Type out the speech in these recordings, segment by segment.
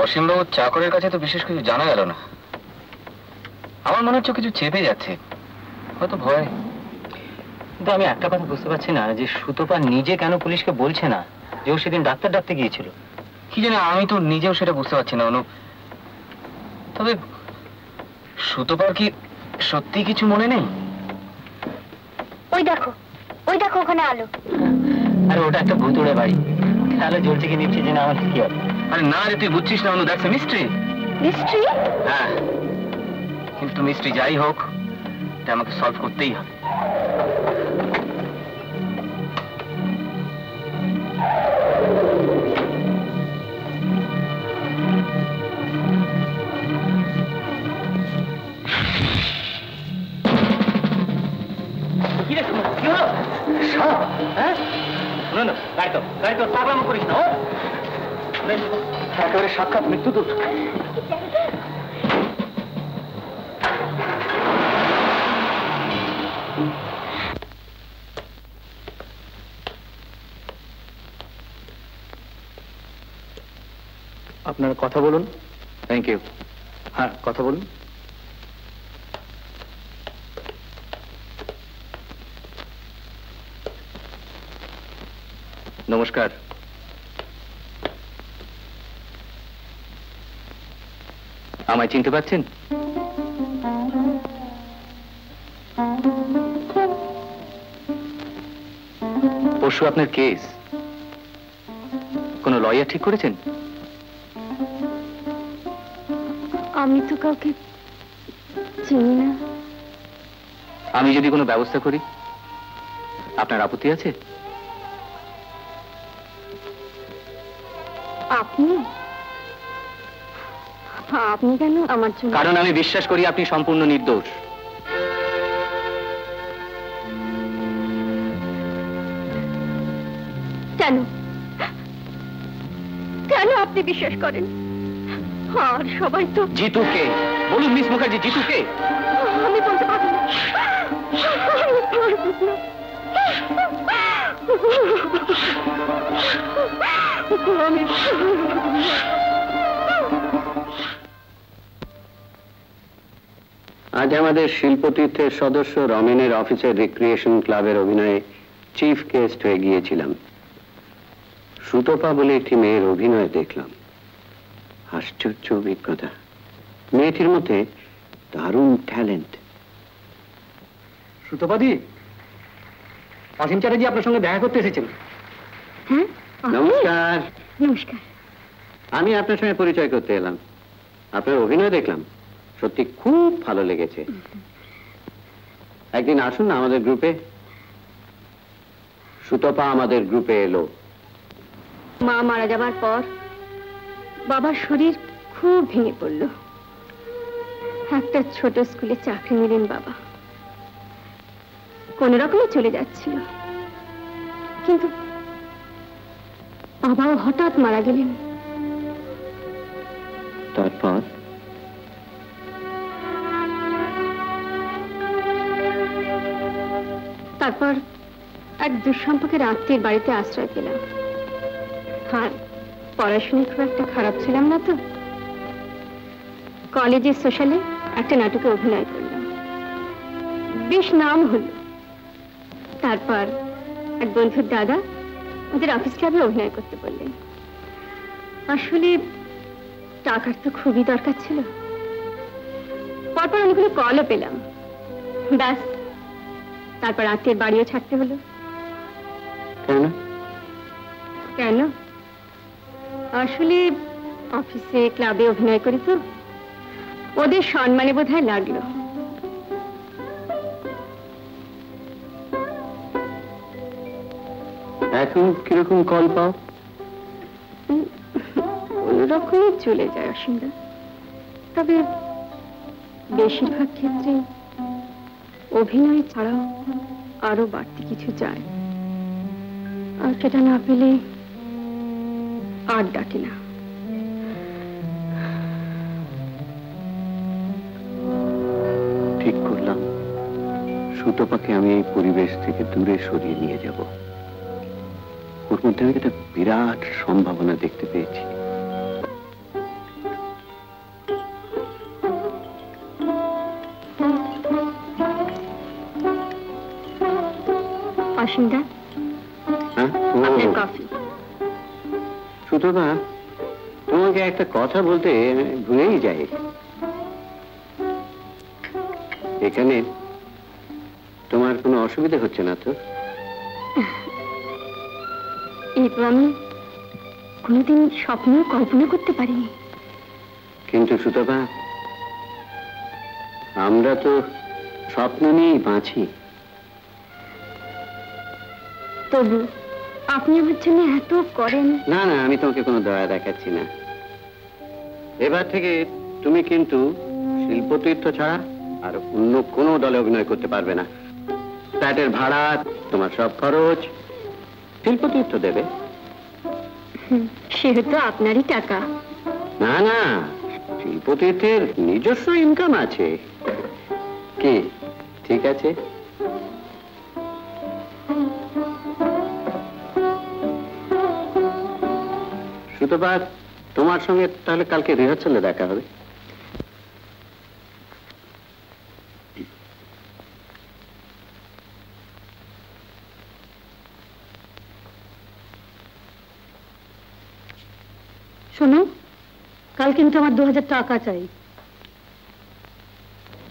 অসীমবাবু চাকরের কাছে তো বিশেষ কিছু জানা গেল না। আমার মনে হচ্ছে কিছু চেপে যাচ্ছে, হয়তো ভয়। কিন্তু আমি একটা কথা বুঝতে পারছি না যে সুতপা নিজে কেন পুলিশকে বলছে না যে ও সেদিন ডাক্তার ডাকতে গিয়েছিল। কি জানি, আমি তো নিজেও সেটা বুঝতে পারছি না অনু। তবে সুতপার কি সত্যি কিছু মনে নেই? ওই দেখো ওখানে আলো। আরে ওটা একটা ভুতুড়ে বাড়ি, তাহলে জ্বলছে কি নিচ্ছে যে না আমার কি হবে? আরে না রে, তুই বুঝছিস না অনু, দ্যাটস এ মিস্ট্রি। মিস্ট্রি? হ্যাঁ, কিন্তু মিস্ট্রি যাই হোক, এটা আমাকে সলভ করতেই হবে। একেবারে সাক্ষাৎ মৃত্যুদূত। আপনারা কথা বলুন। Thank you. হ্যাঁ, কথা বলুন। নমস্কার। আমায় চিনতে পারছেন? পরশু আপনার কেস, কোন লয়ার ঠিক করেছেন? আমি তো কাউকে চিনি না। আমি যদি কোনো ব্যবস্থা করি, আপনার আপত্তি আছে? আপনি আপনি কেন আমার জন্য? কারণ আমি বিশ্বাস করি আপনি সম্পূর্ণ নির্দোষ। কেন কেন আপনি বিশ্বাস করেন? আর সবাই তো। জিতুকে বলুন মিস মুখার্জি, জিতুকে। আমি বলতে পারবো না। আজ আমাদের শিল্পতীর্থের সদস্য রমেনের অফিসের রিক্রিয়েশন ক্লাবের অভিনয়ে চিফ গেস্ট হয়ে গিয়েছিলাম। সুতপা বলে একটি মেয়ের অভিনয় দেখলাম। আশ্চর্য অভিজ্ঞতা। মেয়েটির মধ্যে দারুণ ট্যালেন্ট। সুতপাদি, অসীম চ্যাটার্জি আপনার সঙ্গে দেখা করতে এসেছেন। হ্যাঁ, নমস্কার। নমস্কার। আমি আপনার সঙ্গে পরিচয় করতে এলাম। আপনার অভিনয় দেখলাম, সত্যি খুব ভালো লেগেছে। একদিন আসুন না আমাদের গ্রুপে। সুতপা আমাদের গ্রুপে এলো। মা মারা যাবার পর বাবার শরীর খুব ভেঙে পড়ল। একটা ছোট স্কুলে চাকরি নিলেন বাবা। কোন রকমে চলে যাচ্ছিল, কিন্তু বাবাও হঠাৎ মারা গেলেন। তারপর তারপর এক দুঃসম্পর্কের আত্মীয়ের বাড়িতে আশ্রয় পেলাম। আর পড়াশোনায় খুব একটা খারাপ ছিলাম না তো। কলেজের সোশ্যালে একটা নাটকে অভিনয় করলাম, বেশ নাম হলো। তারপর এক বন্ধুর দাদা ওদের অফিস ক্লাবে অভিনয় করতে বললেন। আসলে টাকার তো খুবই দরকার ছিল। পরপর অনেকগুলো কলও পেলাম, ব্যাস। তারপর আত্মীয়ের বাড়িও ছাড়তে হলো। কেন? আসলে অফিসে ক্লাবে অভিনয় করি তো, ওদের সম্মানে বোধহয় লাগলো। এখন কিরকম কল পাও? কোনরকমই চলে যায় অসীমদা। তবে বেশিরভাগ ক্ষেত্রে অভিনয় ছাড়াও আরো বাড়তি কিছু চায়, আর সেটা না পেলে আর ডাকে না। ঠিক করলাম, সুতপাকে আমি এই পরিবেশ থেকে দূরে সরিয়ে নিয়ে যাব। ওর মধ্যে আমি একটা বিরাট সম্ভাবনা দেখতে পেয়েছি। অসীমদা, হ্যাঁ আপনার কফি। সুতপা, তোমাকে একটা কথা বলতে ভুলেই যাই। এখানে তোমার কোনো অসুবিধা হচ্ছে না তো? এই তো আমি কোনোদিন স্বপ্নেও কল্পনা করতে পারিনি। কিন্তু সুতপা, আমরা তো স্বপ্ন নিয়েই বাঁচি। তবু আপনি আমার জন্য এত করেন। না না, আমি তোমাকে কোনো দয়া দেখাচ্ছি না। এবার থেকে তুমি কিন্তু শিল্পতীর্থ ছাড়া আর অন্য কোনো দলে অভিনয় করতে পারবে না। ফ্ল্যাটের ভাড়া, তোমার সব খরচ শিল্পতীর্থ দেবে। সেহেতু আপনারই টাকা। না না, শিল্পতীর্থের নিজস্ব ইনকাম আছে। কি ঠিক আছে? সুতপা, তোমার সঙ্গে তাহলে কালকে রিহার্সালে দেখা হবে। শোনো, কাল কিন্তু আমার 2000 টাকা চাই।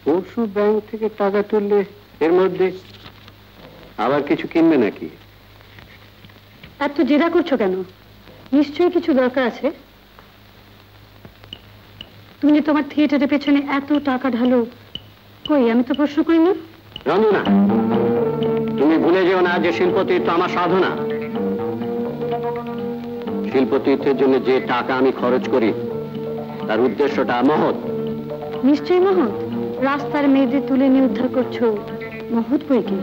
পরশু ব্যাংক থেকে টাকা তুললে এর মধ্যে আবার কিছু কিনবে নাকি? এত জেরা করছো কেন? নিশ্চয়ই কিছু দরকার আছে। তুমি যে তোমার থিয়েটারের পেছনে এত টাকা ঢালো, কই আমি তো প্রশ্ন করি না। রঞ্জনা, তুমি ভুলে যেও না যে শিল্পতীর্থ আমার সাধনা। শিল্পতীর্থের জন্য যে টাকা আমি খরচ করি তার উদ্দেশ্যটা মহৎ। নিশ্চয়ই মহৎ। রাস্তার মেয়েদের তুলে নিয়ে উদ্ধার করছো, মহৎ বই কি?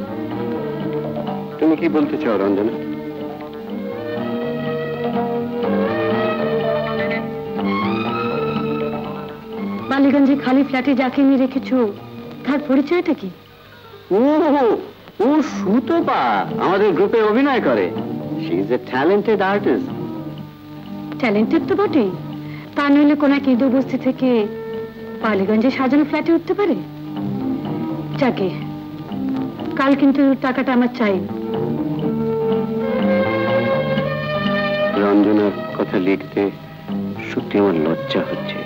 তুমি কি বলতে চাও রঞ্জনা? বালিগঞ্জে খালি ফ্ল্যাটে যাকে নিয়ে রেখেছো, তার পরিচয়টা কি? ও ও সুতপা আমাদের গ্রুপে অভিনয় করে। She is a talented artist. Talented তো বটেই, তা নইলে কোন এক ঈদ বস্তি থেকে বালিগঞ্জে সাজানো ফ্ল্যাটে উঠতে পারে? যাকে কাল কিন্তু টাকাটা আমার চাই। রঞ্জনার কথা লিখতে সত্যি আমার লজ্জা হচ্ছে।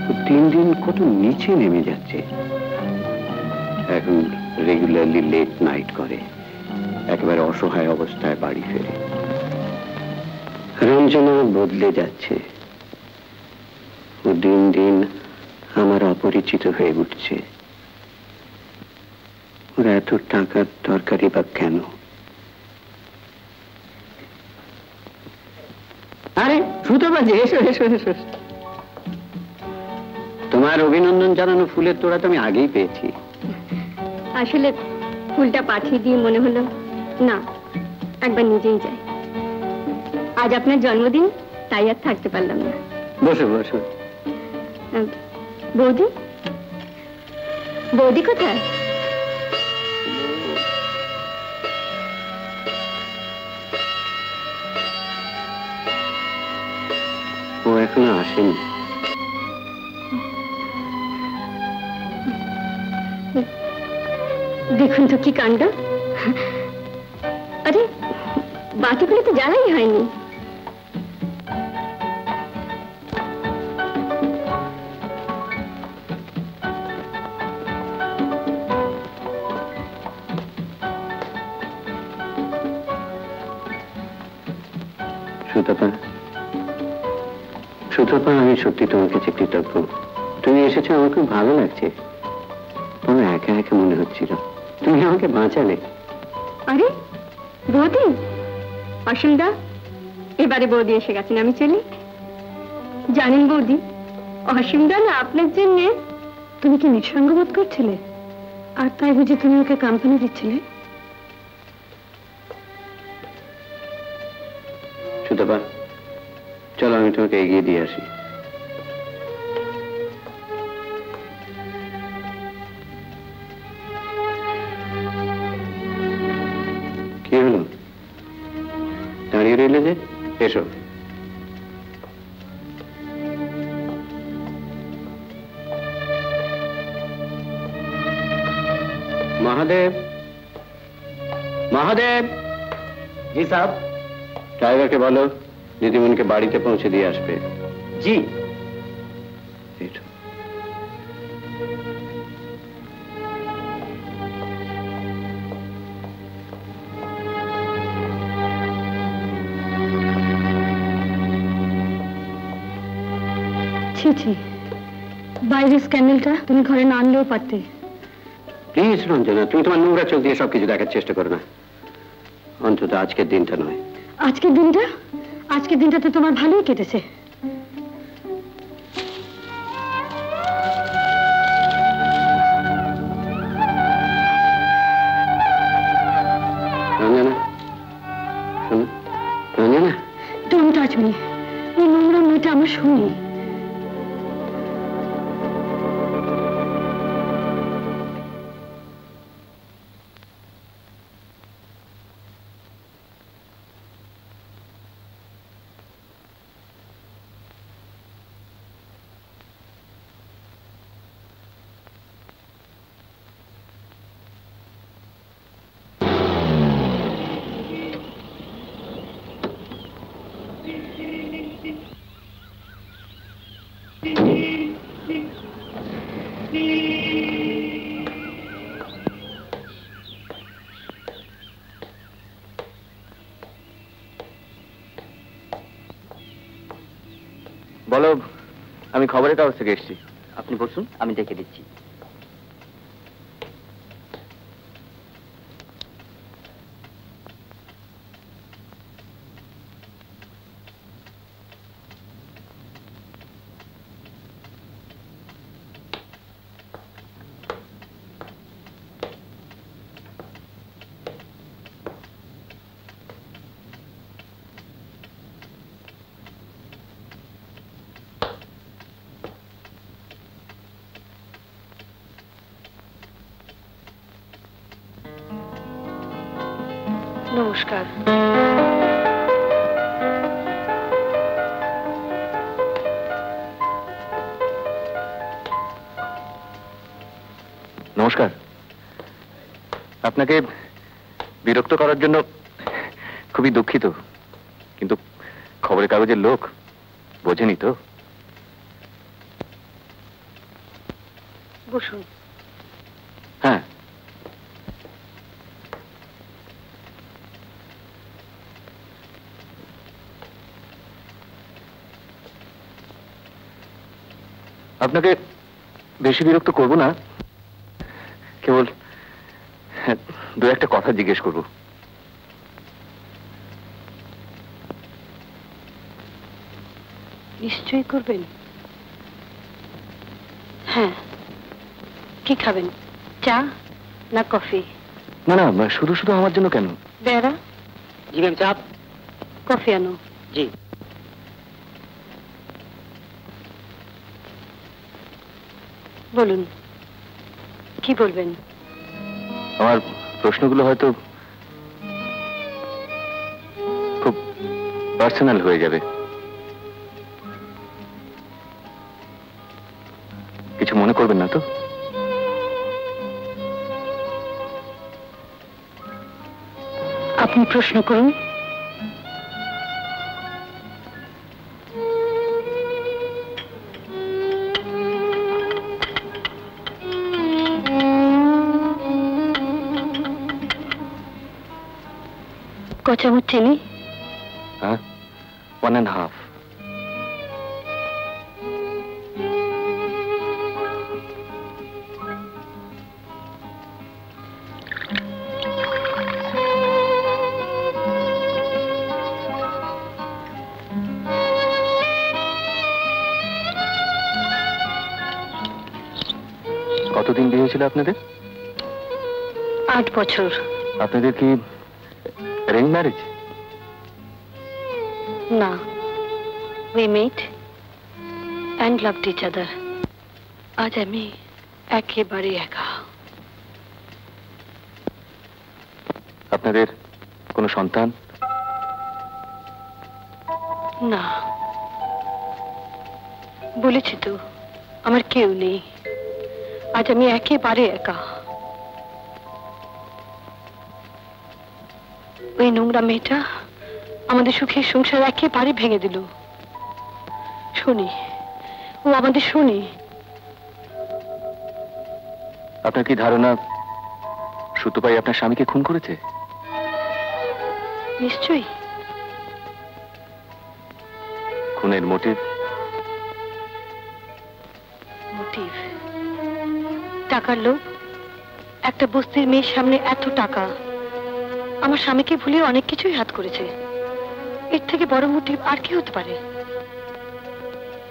ও দিন দিন কত নিচে নেমে যাচ্ছে। এখন রেগুলারলি লেট নাইট করে, একেবারে অসহায় অবস্থায় বাড়ি ফেরে। রঞ্জনা বদলে যাচ্ছে। ও দিন দিন আমার অপরিচিত হয়ে উঠছে। ওর এত টাকার দরকারই বা কেন? আরে সুতপা, এসো এসো এসো। তোমার অভিনন্দন জানানো ফুলের তোড়া তো আমি আগেই পেয়েছি। আসলে ফুলটা পাঠিয়ে দিয়ে মনে হলো না, একবার নিজেই যাই। আজ আপনার জন্মদিন, তাই আর থাকতে পারলাম না। বসো বসো। বৌদি, বৌদি কোথায়? ও এখনো আসেনি। দেখুন তো কি কাণ্ড। আরে বাটিগুলো তো জ্বালাই হয়নি। সুতপা, সুতপা, আমি সত্যি তোমার কাছে কৃতজ্ঞ। তুমি এসেছো, আমার খুব ভালো লাগছে। তোমার একা একা মনে হচ্ছিল, তুমি আমাকে বাঁচালে। আরে বৌদি, অসীমদা, এবারে বৌদি এসে গেছেন, আমি চলি। জানেন বৌদি, অসীমদা না আপনার জন্য। তুমি কি নিঃসঙ্গ বোধ করছিলে? আর তাই বুঝি তুমি ওকে কোম্পানি দিচ্ছিলে? সুতপা, চলো আমি তোমাকে এগিয়ে দিয়ে আসি। কি হলো, দাঁড়িয়ে রইলে যে? এসো। মহাদেব, মহাদেব। জি সাহেব। ড্রাইভারকে বলো দিদিমণিকে বাড়িতে পৌঁছে দিয়ে আসবে। জি। ছি ছি, বাইরের স্ক্যান্ডেলটা তুমি ঘরে না আনলেও পারতে। প্লিজ রঞ্জনা, তুমি তোমার নোংরা চোখ দিয়ে সবকিছু দেখার চেষ্টা করো না, অন্তত আজকের দিনটা নয়। আজকের দিনটা তো তোমার ভালোই কেটেছে। রঞ্জনা, শোনো রঞ্জনা। ডোন্ট টাচ মি, এই নোংরা মেয়েটা আমার শুনি। বলো, আমি খবরের কাগজ থেকে এসেছি। আপনি বসুন, আমি ডেকে দিচ্ছি। নমস্কার। নমস্কার। আপনাকে বিরক্ত করার জন্য খুবই দুঃখিত, কিন্তু খবরের কাগজের লোক বোঝেনি তো। বসুন। হ্যাঁ, আপনাকে বেশি বিরক্ত করব না, কেবল দু একটা কথা জিজ্ঞেস করব। নিশ্চয়ই করবেন। হ্যাঁ, কি খাবেন, চা না কফি? না না, শুধু শুধু আমার জন্য কেন? বেড়া। জি ম্যাম, চাপ। কফি আনো। জি। বলুন, কি বলবেন? আমার প্রশ্নগুলো হয়তো খুব পার্সোনাল হয়ে যাবে, কিছু মনে করবেন না তো? আপনি প্রশ্ন করুন। ক চামচ চিনি? হ্যাঁ, 1.5। কতদিন বিয়ে হয়েছিল আপনাদের? 8 বছর। আপনাদের কি অ্যারেঞ্জ ম্যারেজ? না, we met and loved each other. আজ আমি একেবারে একা। আপনাদের কোনো সন্তান? না, বলেছি তো আমার কেউ নেই। আজ আমি একেবারে একা। ওই নোংরা মেয়েটা আমাদের সুখের সংসার একেবারে ভেঙে দিল। শুনি, ও আমাদের শুনি। আপনার কি ধারণা সুতপাই আপনার স্বামীকে খুন করেছে? নিশ্চয়ই। খুনের মোটিভ? মোটিভ টাকার লোভ। একটা বস্তির মেয়ের সামনে এত টাকা। আমার স্বামীকে ভুলে অনেক কিছুই হাত করেছে। এর থেকে বড় মোটিভ আর কি হতে পারে?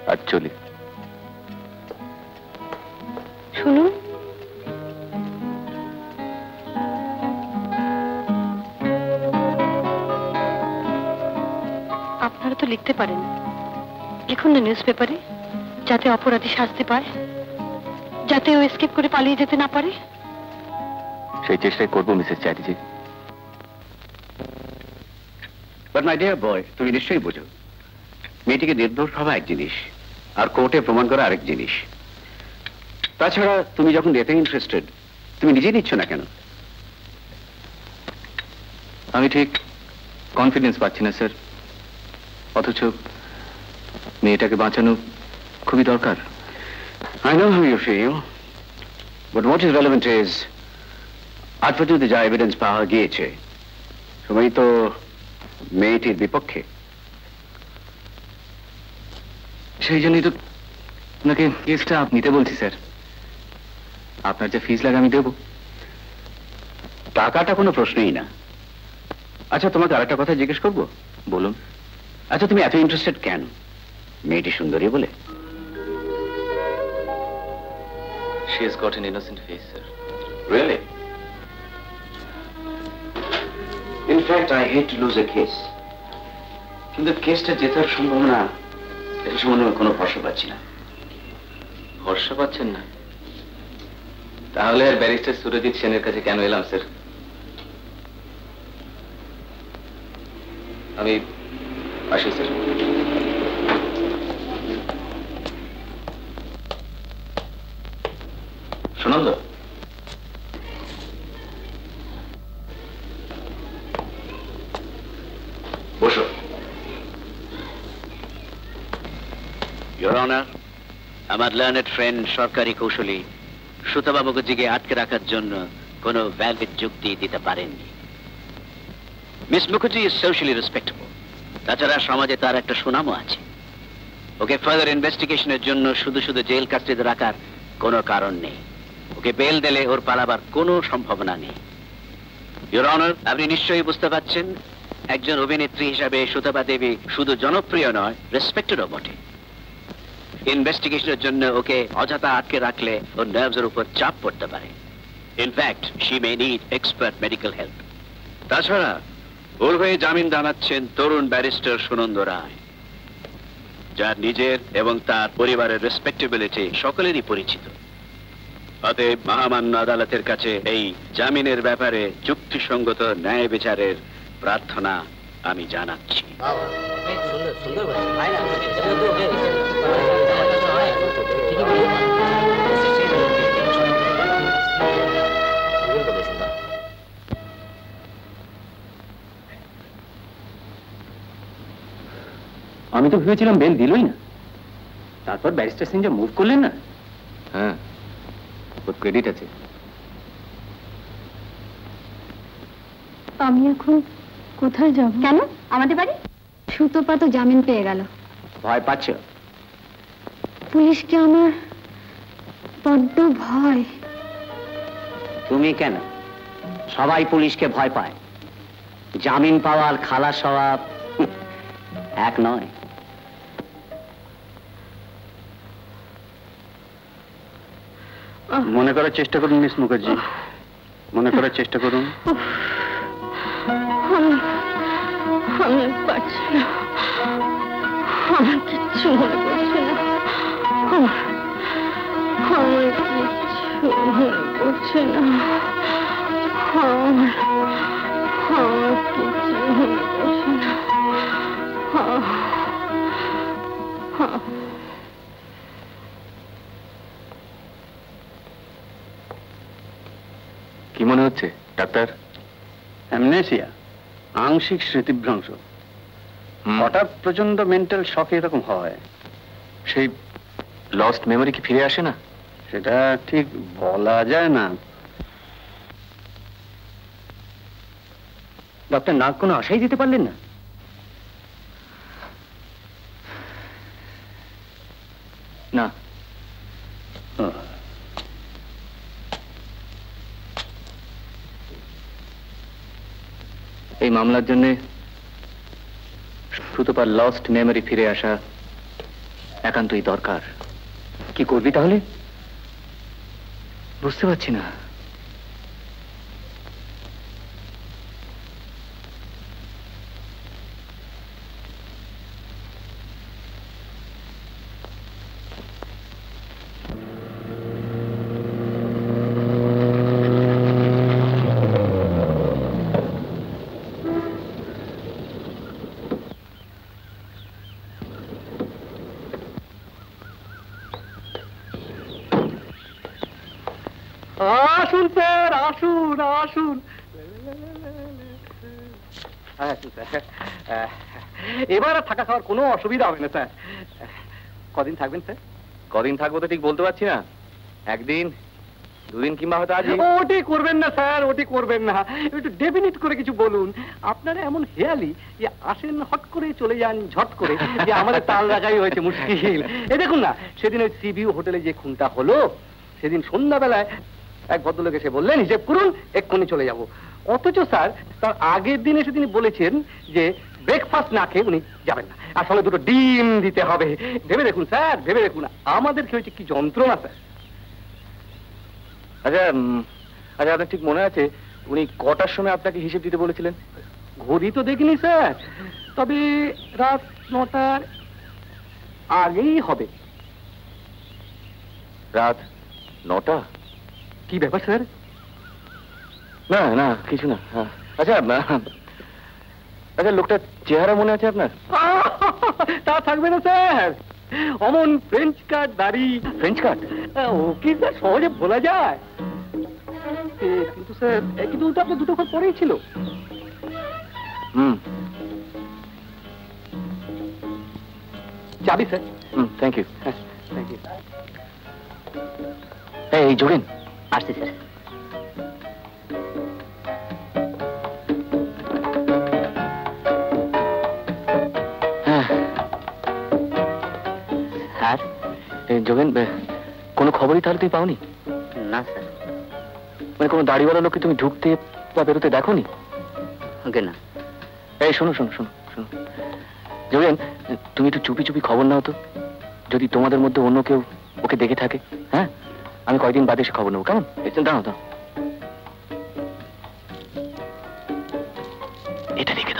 অ্যাকচুয়ালি শুনুন, আপনারা তো লিখতে পারেন, লিখুন না নিউজ পেপারে, যাতে অপরাধী শাস্তি পায়, যাতে ও এসকেপ করে পালিয়ে যেতে না পারে। সেই চেষ্টাই করবো Mrs Chatterjee. But my dear boy, তুমি নিশ্চয়ই বোঝো মেয়েটিকে নির্দোষ ভাবা এক জিনিস, আর কোর্টে প্রমাণ করা আরেক জিনিস। তাছাড়া তুমি যখন এতে ইন্টারেস্টেড, তুমি নিজে নিচ্ছ না কেন? আমি ঠিক কনফিডেন্স পাচ্ছি না স্যার, অথচ মেয়েটাকে বাঁচানো খুবই দরকার। I know how you feel, but what is relevant is আজ পর্যন্ত যা এভিডেন্স পাওয়া গিয়েছে সবাই তো মেয়েটির বিপক্ষে। সেই জন্যই তো আপনাকে কেসটা নিতে বলছি স্যার। আপনার যে ফিস লাগে আমি দেবো। টাকাটা কোনো প্রশ্নই না। আচ্ছা, তোমাকে আরেকটা কথা জিজ্ঞেস করবো? বলুন। আচ্ছা, তুমি এত ইন্টারেস্টেড কেন? মেয়েটি সুন্দরী বলে? She has got an innocent face, sir. Really? In fact, I hate to lose a case. কিন্তু কেসটা জেতার সম্ভাবনা, এটা সম্বন্ধে কোনো ভরসা পাচ্ছি না। ভরসা পাচ্ছেন না? তাহলে আর ব্যারিস্টার সুরজিৎ সেনের কাছে কেন এলাম স্যার? আমি আসি স্যার। সুনন্দ, বসো। Your Honor, আমার লার্নেড ফ্রেন্ড সরকারি কৌশলী সুতপা মুখার্জিকে আটকে রাখার জন্য কোনো ভ্যালিড যুক্তি দিতে পারেননি। Miss Mukherjee is socially respectable, তাছাড়া সমাজে তার একটা সুনামও আছে। ওকে ফার্দার ইনভেস্টিগেশনের জন্য শুধু শুধু জেল কাস্টডিতে রাখার কোনো কারণ নেই। ওকে বেল দিলে ওর পালাবার কোনো সম্ভাবনা নেই। ইওর অনার, আপনি নিশ্চয়ই বুঝতে পারছেন একজন অভিনেত্রী হিসাবে সুতপা দেবী শুধু জনপ্রিয় নয়, রেসপেক্টেডও বটে। ইনভেস্টিগেশনের জন্য ওকে অযথা আটকে রাখলে ওর নার্ভসের উপর চাপ পড়তে পারে। In fact she may need expert medical help. তাছাড়া ওর হয়ে জামিন দাঁড়াচ্ছেন তরুণ ব্যারিস্টার সুনন্দ রায়, যার নিজের এবং তার পরিবারের রেসপেক্টেবিলিটি সকলেরই পরিচিত। অতএব মহামান্য আদালতের কাছে এই জামিনের ব্যাপারে যুক্তিসঙ্গত ন্যায় বিচারের প্রার্থনা আমি জানাচ্ছি। আমি তো ভেবেছিলাম বেল দিলই না, তারপর ব্যারিস্টার সিং যা মুভ করলেন না। হ্যাঁ, ওর ক্রেডিট আছে। আমি এখন কোথায় যাব? কেন? আমাদের বাড়ি? সুতপা তো জামিন পেয়ে গেল। ভয় পাচ্ছ? পুলিশকে আমার বড্ড ভয়। তুমি কেন? সবাই পুলিশকে ভয় পায়। জামিন পাওয়ার খালাস হওয়া এক নয়। মনে করার চেষ্টা করুন মিস মুখার্জি, মনে করার চেষ্টা করুন। আমি পারছি না, আমার কিচ্ছু মনে পড়ছে না, আমার কিচ্ছু মনে পড়ছে না, আমার কিচ্ছু মনে পড়ছে না। কি মনে হচ্ছে ডাক্তার? অ্যামনেসিয়া। আংশিক স্মৃতিভ্রংশ। হঠাৎ প্রচন্ড মেন্টাল শকে এরকম হয়। সেই লস্ট মেমোরি কি ফিরে আসে না? সেটা ঠিক বলা যায় না। ডক্টর নাগ কোনো আশাই দিতে পারলেন না? না। এই মামলার জন্য সুতপার লস্ট মেমোরি ফিরে আসা একান্তই দরকার। কি করবি তাহলে? বুঝতে পারছি না। আসুন স্যার, আসুন আসুন। এবার আর থাকা খাওয়ার কোনো অসুবিধা হবে না স্যার। কদিন থাকবেন স্যার? কদিন থাকবো তো ঠিক বলতে পারছি না। একদিন, দুদিন, কিংবা হয়তো আজ। ওটি করবেন না স্যার, ওটি করবেন না। একটু ডেফিনিট করে কিছু বলুন। আপনারা এমন হেয়ালি যে আসেন হট করে চলে যান ঝট করে, যে আমাদের তাল রাখাই হয়েছে মুশকিল। এই দেখুন না, সেদিন ওই সিবিউ হোটেলে যে খুনটা হলো, সেদিন সন্ধ্যাবেলায় এক ভদ্রলোক এসে বললেন হিসেব করুন, এক্ষুনি চলে যাব। অথচ স্যার তার আগের দিন এসে তিনি বলেছেন যে ব্রেকফাস্ট না খেয়ে উনি যাবেন না, আর সঙ্গে দুটো ডিম দিতে হবে। ভেবে দেখুন স্যার, ভেবে দেখুন আমাদের কি হয়েছে, কি যন্ত্রণা স্যার। আচ্ছা আচ্ছা, আপনার ঠিক মনে আছে উনি কটার সময় আপনাকে হিসেব দিতে বলেছিলেন? ঘড়ি তো দেখিনি স্যার, তবে রাত 9টার আগেই হবে। রাত 9টা? কি ব্যাপার স্যার? না না, কিছু না। আচ্ছা আচ্ছা, লোকটার চেহারা মনে আছে আপনার? তা থাকবে না স্যার, অমন ফ্রেঞ্চ কাট দাড়ি। ফ্রেঞ্চ কাট? ও কি স্যার সহজে ভোলা যায়? কিন্তু স্যার কিন্তু তো আপনার দুটো ঘর পরেই ছিল। চাবি sir? Thank you. Thank you. এই যোগেন, আসছি স্যার। স্যার। যোগেন, কোনো খবরই তাহলে তুই পাওনি? না স্যার। মানে কোনো দাড়িওয়ালা লোককে তুমি ঢুকতে বা বেরোতে দেখোনি? ওকে না। এই শোনো শোনো শোনো শোনো যোগেন, তুমি একটু চুপি চুপি খবর নাও তো, যদি তোমাদের মধ্যে অন্য কেউ ওকে দেখে থাকে। হ্যাঁ, আমি কয়েকদিন বাদে এসে খবর নেবো, কেমন? দাঁড়াও দাঁড়াও, এটা রেখে দাও।